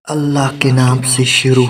اللہ کے نام سے شروع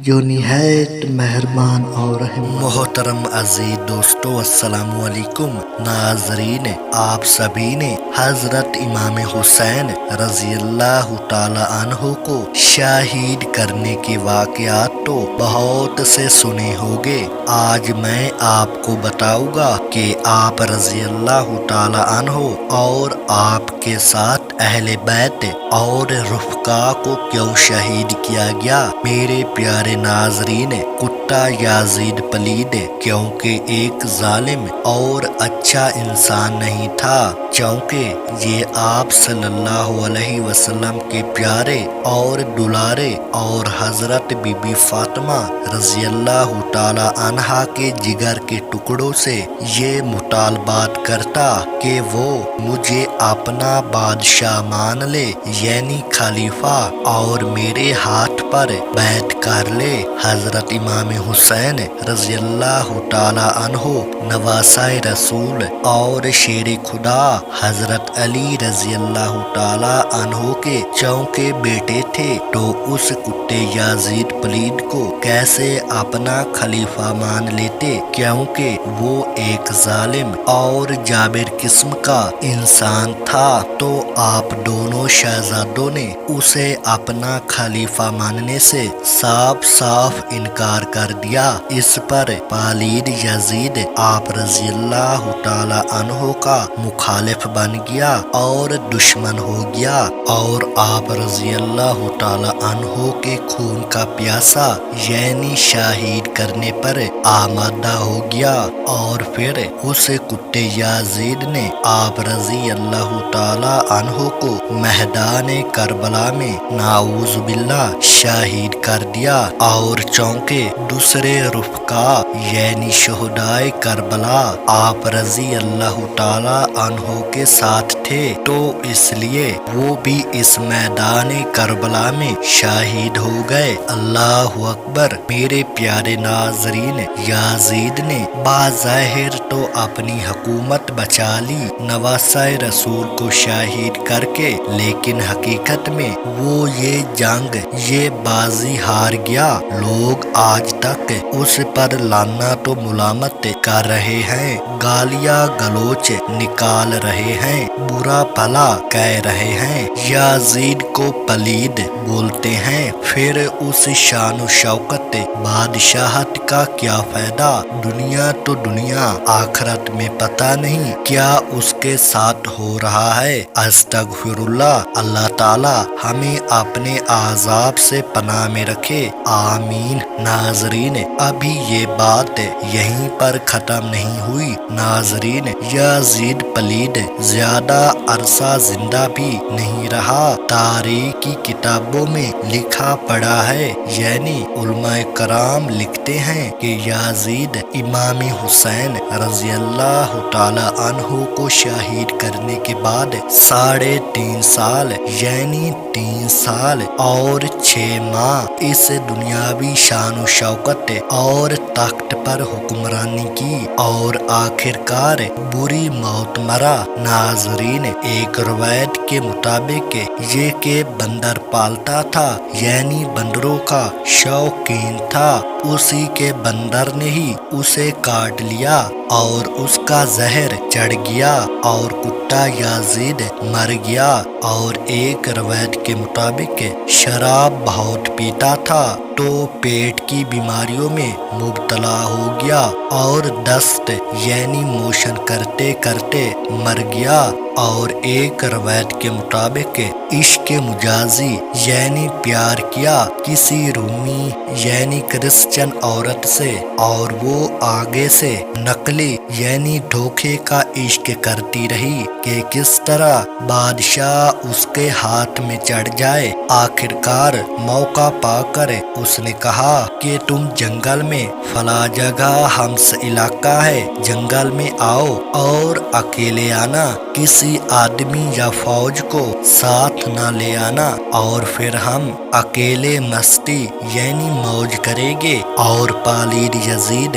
جو نہایت مہربان اور رحم۔ محترم عزیز دوستو، السلام علیکم۔ ناظرین، آپ سبھی نے حضرت امام حسین رضی اللہ تعالی عنہ کو شہید کرنے کے واقعات تو بہت سے سنے ہوگے۔ آج میں آپ کو بتاؤں گا کہ آپ رضی اللہ تعالی عنہ اور آپ کے ساتھ اہل بیت اور رفقا کو کیوں شہید کیا گیا۔ میرے پیارے ناظرین، کتا یزید پلید کیونکہ ایک ظالم اور اچھا انسان نہیں تھا، چونکہ یہ آپ صلی اللہ علیہ وسلم کے پیارے اور دلارے اور حضرت بی بی فاطمہ رضی اللہ تعالی عنہا کے جگر کے ٹکڑوں سے یہ مطالبات کرتا کہ وہ مجھے اپنا بادشاہ مان لے، یعنی خلیفہ، اور میرے ہاتھ پر بیعت کر لے۔ حضرت امام حسین رضی اللہ تعالی عنہ نواسہ رسول اور شیر خدا حضرت علی رضی اللہ تعالی عنہ کے چونکے بیٹے تھے، تو اس کتے یزید پلید کو کیسے اپنا خلیفہ مان لیتے، کیونکہ وہ ایک ظالم اور جابر قسم کا انسان تھا۔ تو آپ دونوں شہزادوں نے اسے اپنا خلیفہ ماننے سے صاف صاف انکار کر دیا۔ اس پر پلید یزید آپ رضی اللہ تعالی عنہ کا مخالف بن گیا اور دشمن ہو گیا، اور آپ رضی اللہ تعالی عنہ کے خون کا پیاسا یعنی شہید کرنے پر آمادہ ہو گیا۔ اور پھر اس کتے یزید نے آپ رضی اللہ تعالی عنہ کو میدان کربلا میں نعوذ باللہ شہید کر دیا، اور چونکہ دوسرے رفقا یعنی شہدائے کربلا آپ رضی اللہ تعالی عنہ کے ساتھ تھے، تو اس لیے وہ بھی اس میدان کربلا میں شہید ہو گئے۔ اللہ اکبر۔ میرے پیارے ناظرین، یزید نے بظاہر تو اپنی حکومت بچا لی نواسہ رسول کو شہید کر کے، لیکن حقیقت میں وہ یہ جنگ، یہ بازی ہار گیا۔ لوگ آج تک اس پر لعنت و ملامت کر رہے ہیں، گالیاں گلوچ نکال رہے ہیں، برا بھلا کہہ رہے ہیں، یزید کو پلید بولتے ہیں۔ پھر اس شان و شوکت بادشاہت کا کیا فائدہ؟ دنیا تو دنیا، آخرت میں پتہ نہیں کیا اس کے ساتھ ہو رہا ہے۔ استغفر اللہ۔ اللہ تعالی ہمیں اپنے عذاب سے پناہ میں رکھے، آمین۔ ناظرین، ابھی یہ بات یہیں پر ختم نہیں ہوئی۔ ناظرین، یزید پلید زیادہ عرصہ زندہ بھی نہیں رہا۔ تاریخ کی کتابوں میں لکھا پڑا ہے، یعنی علماء کرام لکھتے ہیں کہ یزید امام حسین رضی اللہ تعالی عنہ کو شہید کرنے کے بعد 3.5 سال یعنی 3 سال اور 6 ماہ اس دنیاوی شان و شوکت اور تخت پر حکمرانی کی، اور آخرکار بری موت مرا۔ ناظرین، ایک روایت کے مطابق یہ کہ بندر پالتا تھا، یعنی بندروں کا شوقین تھا، اسی کے بندر نے ہی اسے کاٹ لیا اور اس کا زہر چڑھ گیا اور کتا یزید مر گیا۔ اور ایک روایت کے مطابق شراب بہت پیتا تھا تو پیٹ کی بیماریوں میں مبتلا ہو گیا اور دست یعنی موشن کرتے کرتے مر گیا۔ اور ایک روایت کے مطابق عشق مجازی یعنی پیار کیا کسی رومی یعنی کرسچن عورت سے، اور وہ آگے سے نقلی یعنی دھوکے کا عشق کرتی رہی کہ کس طرح بادشاہ اس کے ہاتھ میں چڑھ جائے۔ آخرکار موقع پا کر اس نے کہا کہ تم جنگل میں فلاں جگہ ہمس علاقہ ہے، جنگل میں آؤ اور اکیلے آنا، کسی آدمی یا فوج کو ساتھ نہ لے آنا، اور پھر ہم اکیلے مستی یعنی موج کریں گے۔ اور پلید یزید